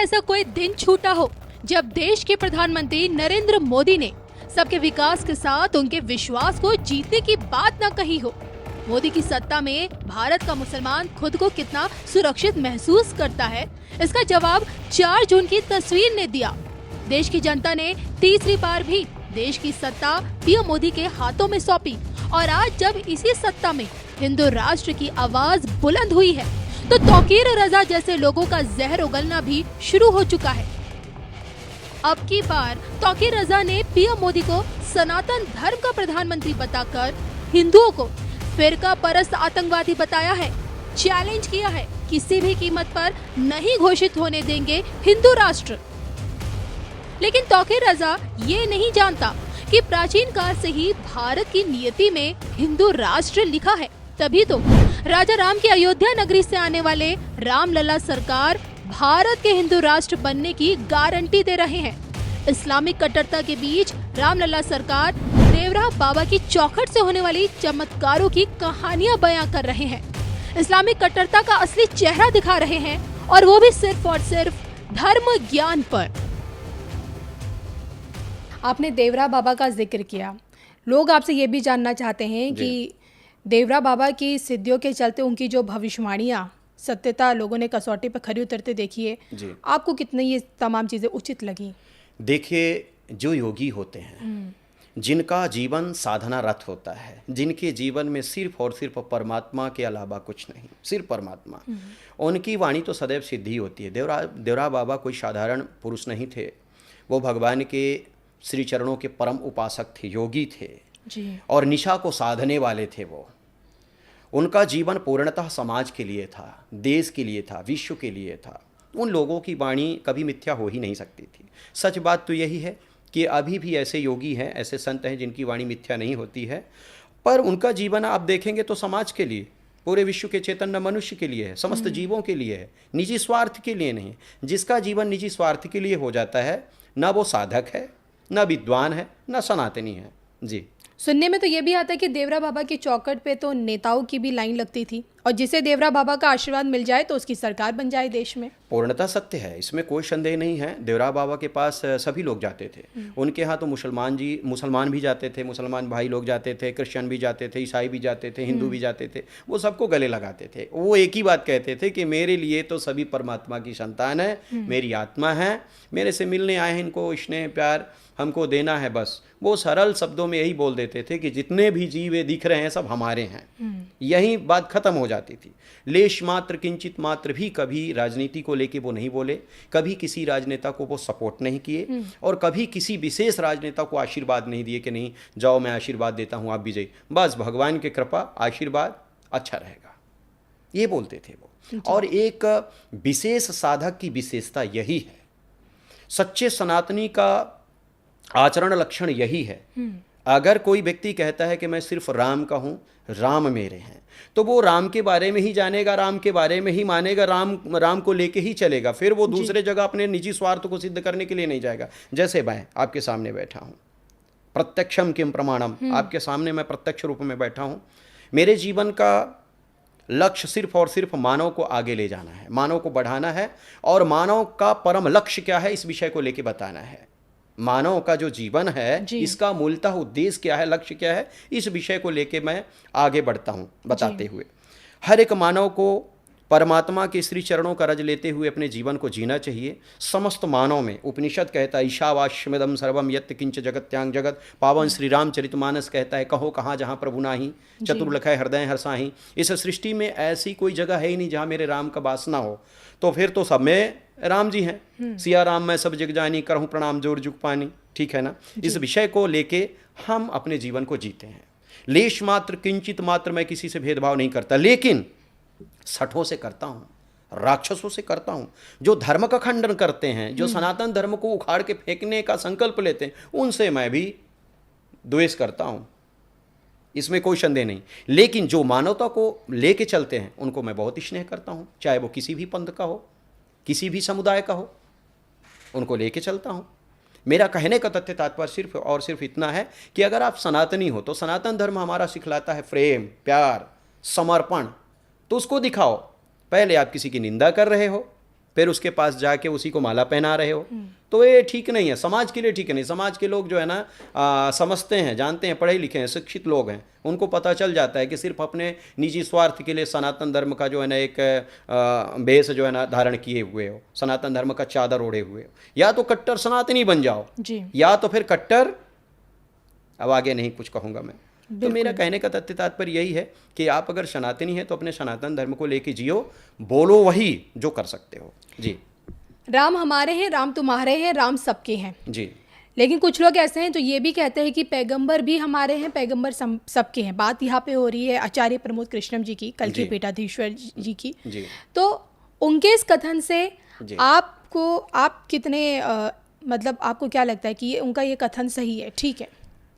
ऐसा कोई दिन छूटा हो जब देश के प्रधानमंत्री नरेंद्र मोदी ने सबके विकास के साथ उनके विश्वास को जीतने की बात न कही हो। मोदी की सत्ता में भारत का मुसलमान खुद को कितना सुरक्षित महसूस करता है, इसका जवाब 4 जून की तस्वीर ने दिया। देश की जनता ने तीसरी बार भी देश की सत्ता पीएम मोदी के हाथों में सौंपी और आज जब इसी सत्ता में हिंदू राष्ट्र की आवाज बुलंद हुई है तो तौकीर रजा जैसे लोगों का जहर उगलना भी शुरू हो चुका है। अब की बार तौकीर रजा ने पीएम मोदी को सनातन धर्म का प्रधानमंत्री बताकर हिंदुओं को फिरका परस्त आतंकवादी बताया है, चैलेंज किया है, किसी भी कीमत पर नहीं घोषित होने देंगे हिंदू राष्ट्र। लेकिन तौकीर रजा ये नहीं जानता कि प्राचीन काल से ही भारत की नियति में हिंदू राष्ट्र लिखा है। तभी तो राजा राम की अयोध्या नगरी से आने वाले रामलला सरकार भारत के हिंदू राष्ट्र बनने की गारंटी दे रहे हैं। इस्लामिक कट्टरता के बीच रामलला सरकार देवरा बाबा की चौखट से होने वाली चमत्कारों की कहानियां बयां कर रहे हैं, इस्लामिक कट्टरता का असली चेहरा दिखा रहे हैं और वो भी सिर्फ और सिर्फ धर्म ज्ञान पर। आपने देवरा बाबा का जिक्र किया, लोग आपसे ये भी जानना चाहते हैं कि देवरा बाबा की सिद्धियों के चलते उनकी जो भविष्यवाणियाँ सत्यता लोगों ने कसौटी पर खरी उतरते देखी है, आपको कितनी ये तमाम चीज़ें उचित लगी? देखिए, जो योगी होते हैं, जिनका जीवन साधना रत होता है, जिनके जीवन में सिर्फ और सिर्फ परमात्मा के अलावा कुछ नहीं, सिर्फ परमात्मा, उनकी वाणी तो सदैव सिद्धि होती है। देवरा बाबा कोई साधारण पुरुष नहीं थे, वो भगवान के श्री चरणों के परम उपासक थे, योगी थे जी। और निशा को साधने वाले थे। वो उनका जीवन पूर्णतः समाज के लिए था, देश के लिए था, विश्व के लिए था। उन लोगों की वाणी कभी मिथ्या हो ही नहीं सकती थी। सच बात तो यही है कि अभी भी ऐसे योगी हैं, ऐसे संत हैं जिनकी वाणी मिथ्या नहीं होती है, पर उनका जीवन आप देखेंगे तो समाज के लिए, पूरे विश्व के चैतन्य मनुष्य के लिए है, समस्त जीवों के लिए है, निजी स्वार्थ के लिए नहीं। जिसका जीवन निजी स्वार्थ के लिए हो जाता है, ना वो साधक है, ना विद्वान है, ना सनातनी है। जी। सुनने में तो ये भी आता है कि देवरा बाबा की चौखट पे तो नेताओं की भी लाइन लगती थी और जिसे देवरा बाबा का आशीर्वाद मिल जाए तो उसकी सरकार बन जाए देश में। पूर्णतः सत्य है, इसमें कोई संदेह नहीं है। देवरा बाबा के पास सभी लोग जाते थे। उनके यहाँ तो मुसलमान भी जाते थे, मुसलमान भाई लोग जाते थे, क्रिश्चियन भी जाते थे, ईसाई भी जाते थे, हिंदू भी जाते थे। वो सबको गले लगाते थे। वो एक ही बात कहते थे कि मेरे लिए तो सभी परमात्मा की संतान है, मेरी आत्मा है, मेरे से मिलने आए हैं, इनको स्नेह प्यार हमको देना है। बस वो सरल शब्दों में यही बोल देते थे कि जितने भी जीव दिख रहे हैं सब हमारे हैं। यही बात खत्म हो जाती थी। लेश मात्र किंचित मात्र भी कभी राजनीति को लेके वो नहीं बोले, कभी किसी राजनेता को वो सपोर्ट नहीं किए और कभी किसी विशेष राजनेता को आशीर्वाद नहीं दिए कि नहीं जाओ मैं आशीर्वाद देता हूँ आप भी जाइए, बस भगवान की कृपा आशीर्वाद अच्छा रहेगा, ये बोलते थे वो। और एक विशेष साधक की विशेषता यही है, सच्चे सनातनी का आचरण लक्षण यही है। अगर कोई व्यक्ति कहता है कि मैं सिर्फ राम का हूँ, राम मेरे हैं, तो वो राम के बारे में ही जानेगा, राम के बारे में ही मानेगा, राम को लेके ही चलेगा। फिर वो दूसरे जगह अपने निजी स्वार्थ को सिद्ध करने के लिए नहीं जाएगा। जैसे मैं आपके सामने बैठा हूँ, प्रत्यक्षम किम प्रमाणम, आपके सामने मैं प्रत्यक्ष रूप में बैठा हूँ। मेरे जीवन का लक्ष्य सिर्फ और सिर्फ मानव को आगे ले जाना है, मानव को बढ़ाना है और मानव का परम लक्ष्य क्या है इस विषय को लेके बताना है। मानव का जो जीवन है इसका मूलतः उद्देश्य क्या है, लक्ष्य क्या है, इस विषय को लेके मैं आगे बढ़ता हूँ बताते हुए। हर एक मानव को परमात्मा के श्री चरणों का रज लेते हुए अपने जीवन को जीना चाहिए। समस्त मानव में उपनिषद कहता है ईशावास्यमिदं सर्वम यत् किंच जगत्यांग जगत, पावन श्री रामचरितमानस कहता है कहो कहाँ जहाँ प्रभु नाही, चतुर्लखय हृदय हर्षाही। इस सृष्टि में ऐसी कोई जगह है ही नहीं जहाँ मेरे राम का वास ना हो, तो फिर तो सब में राम जी हैं। सिया राम मैं सब जग जानी, करहूँ प्रणाम जोर जुग पानी, ठीक है ना। इस विषय को लेके हम अपने जीवन को जीते हैं। लेश मात्र किंचित मात्र मैं किसी से भेदभाव नहीं करता, लेकिन सठों से करता हूँ, राक्षसों से करता हूँ, जो धर्म का खंडन करते हैं, जो सनातन धर्म को उखाड़ के फेंकने का संकल्प लेते हैं, उनसे मैं भी द्वेष करता हूँ, इसमें कोई संदेह नहीं। लेकिन जो मानवता को लेके चलते हैं उनको मैं बहुत स्नेह करता हूँ, चाहे वो किसी भी पंथ का हो, किसी भी समुदाय का हो, उनको लेके चलता हूँ। मेरा कहने का तथ्य तात्पर्य सिर्फ और सिर्फ इतना है कि अगर आप सनातनी हो तो सनातन धर्म हमारा सिखलाता है प्रेम, प्यार, समर्पण, तो उसको दिखाओ। पहले आप किसी की निंदा कर रहे हो, फिर उसके पास जाके उसी को माला पहना रहे हो, तो ये ठीक नहीं है, समाज के लिए ठीक नहीं। समाज के लोग जो है ना समझते हैं, जानते हैं, पढ़े लिखे हैं, शिक्षित लोग हैं, उनको पता चल जाता है कि सिर्फ अपने निजी स्वार्थ के लिए सनातन धर्म का जो है ना एक बेस जो है ना धारण किए हुए हो, सनातन धर्म का चादर ओढ़े हुए हो, या तो कट्टर सनातनी बन जाओ जी, या तो फिर कट्टर, अब आगे नहीं कुछ कहूँगा मैं। तो मेरा कहने का तथ्य तात्पर्य यही है कि आप अगर सनातनी हैं तो अपने सनातन धर्म को लेके जियो, बोलो वही जो कर सकते हो। जी, राम हमारे हैं, राम तुम्हारे हैं, राम सबके हैं। जी, लेकिन कुछ लोग ऐसे हैं जो ये भी कहते हैं कि पैगंबर भी हमारे हैं, पैगंबर सबके हैं। बात यहाँ पे हो रही है आचार्य प्रमोद कृष्णम जी की, कल के जी। पीठाधीश्वर जी की। जी, तो उनके इस कथन से जी। आप कितने मतलब आपको क्या लगता है कि उनका ये कथन सही है, ठीक है?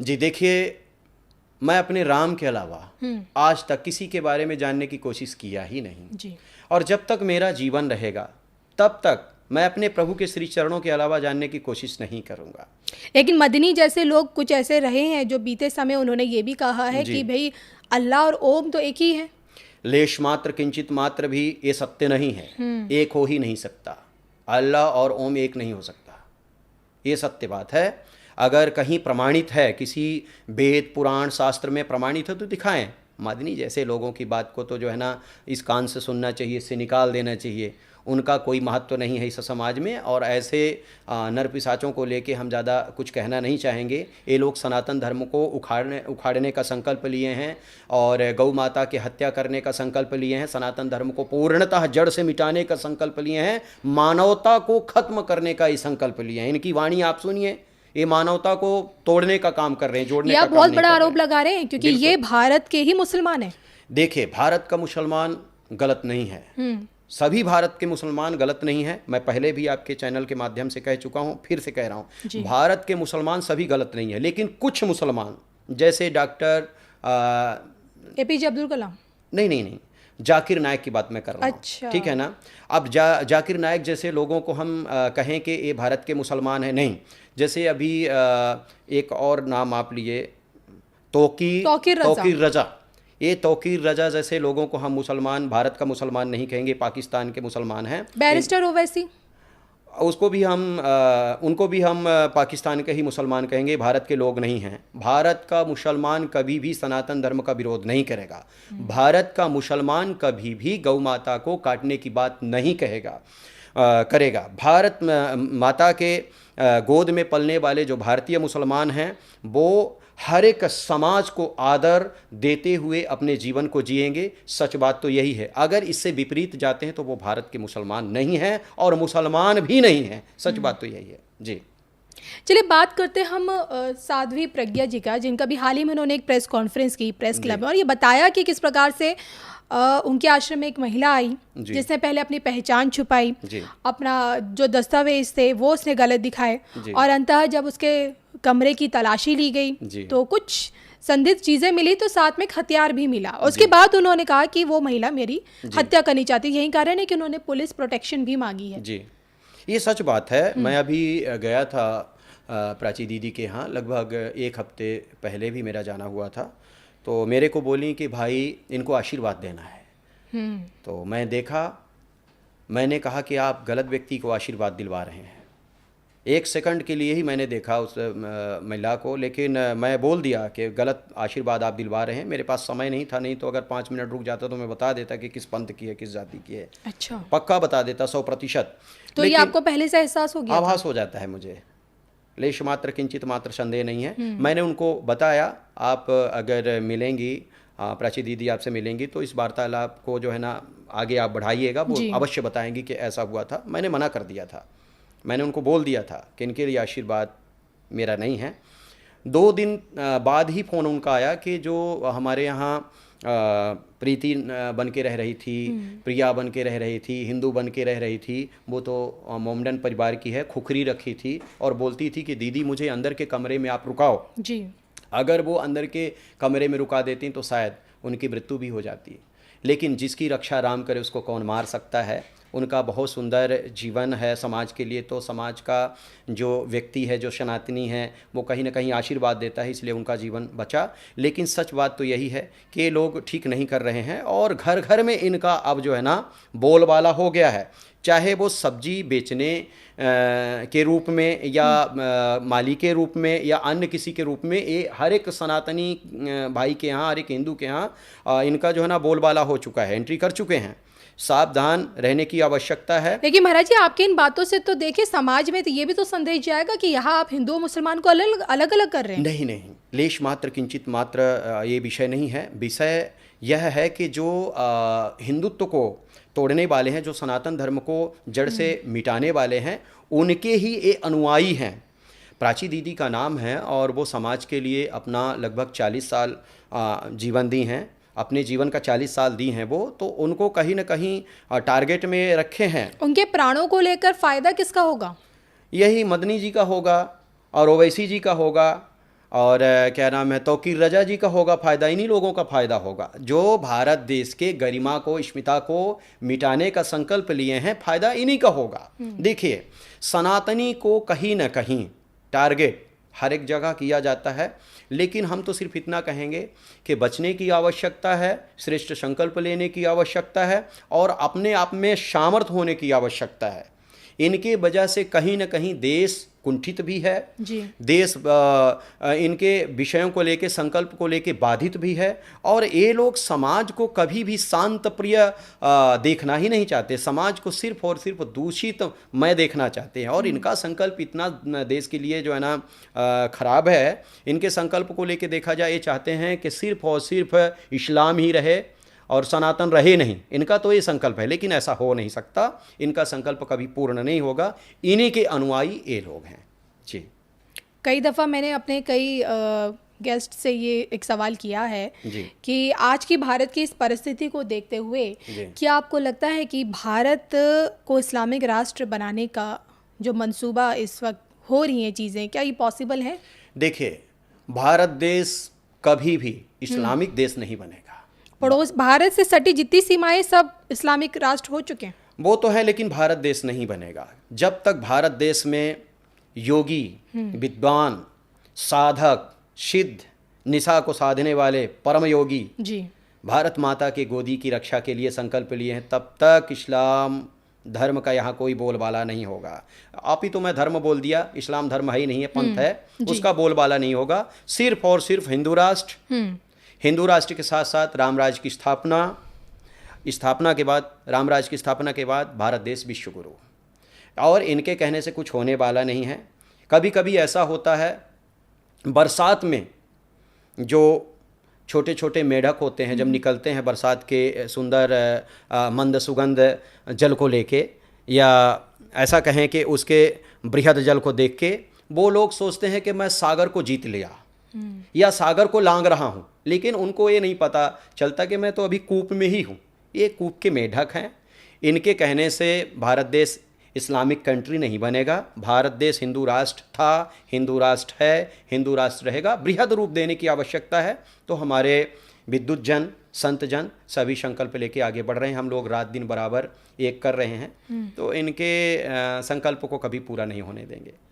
जी, देखिए, मैं अपने राम के अलावा आज तक किसी के बारे में जानने की कोशिश किया ही नहीं, जी, और जब तक मेरा जीवन रहेगा तब तक मैं अपने प्रभु के श्री चरणों के अलावा जानने की कोशिश नहीं करूँगा। लेकिन मदनी जैसे लोग कुछ ऐसे रहे हैं जो बीते समय उन्होंने ये भी कहा है जी। कि भाई अल्लाह और ओम तो एक ही है। लेश मात्र किंचित मात्र भी ये सत्य नहीं है, एक हो ही नहीं सकता। अल्लाह और ओम एक नहीं हो सकता, ये सत्य बात है। अगर कहीं प्रमाणित है, किसी वेद पुराण शास्त्र में प्रमाणित है तो दिखाएं। मदनी जैसे लोगों की बात को तो जो है ना इस कान से सुनना चाहिए, इससे निकाल देना चाहिए। उनका कोई महत्व नहीं है इस समाज में, और ऐसे नर पिशाचों को लेके हम ज़्यादा कुछ कहना नहीं चाहेंगे। ये लोग सनातन धर्म को उखाड़ने का संकल्प लिए हैं और गौ माता की हत्या करने का संकल्प लिए हैं, सनातन धर्म को पूर्णतः जड़ से मिटाने का संकल्प लिए हैं, मानवता को खत्म करने का ही संकल्प लिए हैं। इनकी वाणी आप सुनिए, ये मानवता को तोड़ने का काम कर रहे हैं, जोड़ने का या काम बहुत नहीं बड़ा कर आरोप रहे हैं। लगा रहे हैं क्योंकि ये भारत के ही मुसलमान हैं। देखिए, भारत का मुसलमान गलत नहीं है, सभी भारत के मुसलमान गलत नहीं है। मैं पहले भी आपके चैनल के माध्यम से कह चुका हूँ, फिर से कह रहा हूँ, भारत के मुसलमान सभी गलत नहीं है, लेकिन कुछ मुसलमान जैसे डॉक्टर एपीजे अब्दुल कलाम, नहीं, जाकिर नायक की बात मैं कर रहा हूँ। अच्छा। ठीक है ना। अब जाकिर नायक जैसे लोगों को हम कहें कि ये भारत के मुसलमान हैं, नहीं। जैसे अभी एक और नाम आप लिए, तौकीर रजा। ये तौकीर रजा जैसे लोगों को हम मुसलमान, भारत का मुसलमान नहीं कहेंगे, पाकिस्तान के मुसलमान हैं। बैरिस्टर ओवैसी, उनको भी हम पाकिस्तान के ही मुसलमान कहेंगे, भारत के लोग नहीं हैं। भारत का मुसलमान कभी भी सनातन धर्म का विरोध नहीं करेगा। भारत का मुसलमान कभी भी गौ माता को काटने की बात नहीं करेगा। भारत माता के गोद में पलने वाले जो भारतीय मुसलमान हैं, वो हर एक समाज को आदर देते हुए अपने जीवन को जिएंगे। सच बात तो यही है। अगर इससे विपरीत जाते हैं तो वो भारत के मुसलमान नहीं हैं और मुसलमान भी नहीं हैं। सच बात तो यही है। जी, चलिए बात करते हैं हम साध्वी प्रज्ञा जी का, जिनका भी हाल ही में उन्होंने एक प्रेस कॉन्फ्रेंस की प्रेस क्लब में, और ये बताया कि किस प्रकार से उनके आश्रम में एक महिला आई जिसने पहले अपनी पहचान छुपाई, अपना जो दस्तावेज थे वो उसने गलत दिखाए, और अंततः जब उसके कमरे की तलाशी ली गई तो कुछ संदिग्ध चीजें मिली, तो साथ में एक हथियार भी मिला। उसके बाद उन्होंने कहा कि वो महिला मेरी हत्या करनी चाहती, यही कारण है कि उन्होंने पुलिस प्रोटेक्शन भी मांगी है। जी, ये सच बात है। मैं अभी गया था प्राची दीदी के यहाँ, लगभग 1 हफ्ते पहले भी मेरा जाना हुआ था। तो मेरे को बोली कि भाई इनको आशीर्वाद देना है। तो मैं देखा, मैंने कहा कि आप गलत व्यक्ति को आशीर्वाद दिलवा रहे हैं। 1 सेकंड के लिए ही मैंने देखा उस महिला को, लेकिन मैं बोल दिया कि गलत आशीर्वाद आप दिलवा रहे हैं। मेरे पास समय नहीं था, नहीं तो अगर 5 मिनट रुक जाता तो मैं बता देता कि किस पंथ की है, किस जाति की है। अच्छा, पक्का बता देता 100%। तो ये आपको पहले से एहसास हो गया? आभास हो जाता है मुझे, लेश मात्र किंचित मात्र संदेह नहीं है। मैंने उनको बताया, आप अगर मिलेंगी, प्राची दीदी आपसे मिलेंगी तो इस वार्तालाप को जो है ना आगे आप बढ़ाइएगा, वो अवश्य बताएंगी कि ऐसा हुआ था। मैंने मना कर दिया था, मैंने उनको बोल दिया था कि इनके लिए आशीर्वाद मेरा नहीं है। 2 दिन बाद ही फ़ोन उनका आया कि जो हमारे यहाँ प्रीति बन के रह रही थी, प्रिया बन के रह रही थी, हिंदू बन के रह रही थी, वो तो मोमडन परिवार की है, खुखरी रखी थी और बोलती थी कि दीदी मुझे अंदर के कमरे में आप रुकाओ। जी, अगर वो अंदर के कमरे में रुका देती तो शायद उनकी मृत्यु भी हो जाती। लेकिन जिसकी रक्षा राम करे उसको कौन मार सकता है। उनका बहुत सुंदर जीवन है समाज के लिए, तो समाज का जो व्यक्ति है, जो सनातनी है, वो कहीं ना कहीं आशीर्वाद देता है, इसलिए उनका जीवन बचा। लेकिन सच बात तो यही है कि ये लोग ठीक नहीं कर रहे हैं और घर घर में इनका अब जो है ना बोलबाला हो गया है। चाहे वो सब्जी बेचने के रूप में या माली के रूप में या अन्य किसी के रूप में, ये हर एक सनातनी भाई के यहाँ, हर एक हिंदू के यहाँ इनका जो है ना बोलबाला हो चुका है, एंट्री कर चुके हैं। सावधान रहने की आवश्यकता है। लेकिन महाराज जी, आपके इन बातों से तो देखिए समाज में तो ये भी तो संदेश जाएगा कि यहाँ आप हिंदू और मुसलमान को अलग अलग कर रहे हैं। नहीं नहीं, लेश मात्र किंचित मात्र ये विषय नहीं है। विषय यह है कि जो हिंदुत्व को तोड़ने वाले हैं, जो सनातन धर्म को जड़ से मिटाने वाले हैं, उनके ही ये अनुयायी हैं। प्राची दीदी का नाम है और वो समाज के लिए अपना लगभग 40 साल जीवन दी हैं, अपने जीवन का 40 साल दी हैं वो, तो उनको कहीं ना कहीं टारगेट में रखे हैं। उनके प्राणों को लेकर फायदा किसका होगा? यही मदनी जी का होगा और ओवैसी जी का होगा और क्या नाम है, तौकीर रजा जी का होगा। फ़ायदा इन्हीं लोगों का फ़ायदा होगा जो भारत देश के गरिमा को, स्मिता को मिटाने का संकल्प लिए हैं। फ़ायदा इन्हीं का होगा। देखिए, सनातनी को कहीं ना कहीं टारगेट हर एक जगह किया जाता है, लेकिन हम तो सिर्फ इतना कहेंगे कि बचने की आवश्यकता है, श्रेष्ठ संकल्प लेने की आवश्यकता है और अपने आप में सामर्थ्य होने की आवश्यकता है। इनके वजह से कहीं ना कहीं देश कुंठित भी है जी। देश इनके विषयों को लेके, संकल्प को लेके बाधित भी है और ये लोग समाज को कभी भी शांत प्रिय देखना ही नहीं चाहते। समाज को सिर्फ और सिर्फ दूषित मय देखना चाहते हैं और इनका संकल्प इतना देश के लिए जो है ना खराब है। इनके संकल्प को लेके देखा जाए, ये चाहते हैं कि सिर्फ और सिर्फ इस्लाम ही रहे और सनातन रहे नहीं। इनका तो ये संकल्प है, लेकिन ऐसा हो नहीं सकता। इनका संकल्प कभी पूर्ण नहीं होगा। इन्हीं के अनुयायी ये लोग हैं जी। कई दफ़ा मैंने अपने कई गेस्ट से ये एक सवाल किया है जी। कि आज की भारत की इस परिस्थिति को देखते हुए क्या आपको लगता है कि भारत को इस्लामिक राष्ट्र बनाने का जो मंसूबा इस वक्त हो रही हैं चीज़ें, क्या ये पॉसिबल है? देखिए, भारत देश कभी भी इस्लामिक देश नहीं बनेगा। पड़ोस भारत से सटी जितनी सीमाएं सब इस्लामिक राष्ट्र हो चुके हैं। वो तो है, लेकिन भारत देश नहीं बनेगा जब तक भारत देश में योगी, विद्वान, साधक, सिद्ध, निशा को साधने वाले परम योगी जी भारत माता के गोदी की रक्षा के लिए संकल्प लिए हैं, तब तक इस्लाम धर्म का यहाँ कोई बोलबाला नहीं होगा। आप ही तो मैं धर्म बोल दिया, इस्लाम धर्म है ही नहीं है, पंथ है, उसका बोलबाला नहीं होगा। सिर्फ और सिर्फ हिंदू राष्ट्र के साथ साथ रामराज की स्थापना के बाद, रामराज की स्थापना के बाद भारत देश विश्व गुरु, और इनके कहने से कुछ होने वाला नहीं है। कभी कभी ऐसा होता है, बरसात में जो छोटे छोटे मेढक होते हैं जब निकलते हैं बरसात के सुंदर मंद सुगंध जल को लेके, या ऐसा कहें कि उसके बृहद जल को देख के वो लोग सोचते हैं कि मैं सागर को जीत लिया या सागर को लांग रहा हूँ, लेकिन उनको ये नहीं पता चलता कि मैं तो अभी कूप में ही हूँ। ये कूप के मेढक हैं। इनके कहने से भारत देश इस्लामिक कंट्री नहीं बनेगा। भारत देश हिंदू राष्ट्र था, हिंदू राष्ट्र है, हिंदू राष्ट्र रहेगा। बृहद रूप देने की आवश्यकता है। तो हमारे विद्युत जन, संत जन सभी संकल्प लेके आगे बढ़ रहे हैं। हम लोग रात दिन बराबर एक कर रहे हैं, तो इनके संकल्प को कभी पूरा नहीं होने देंगे।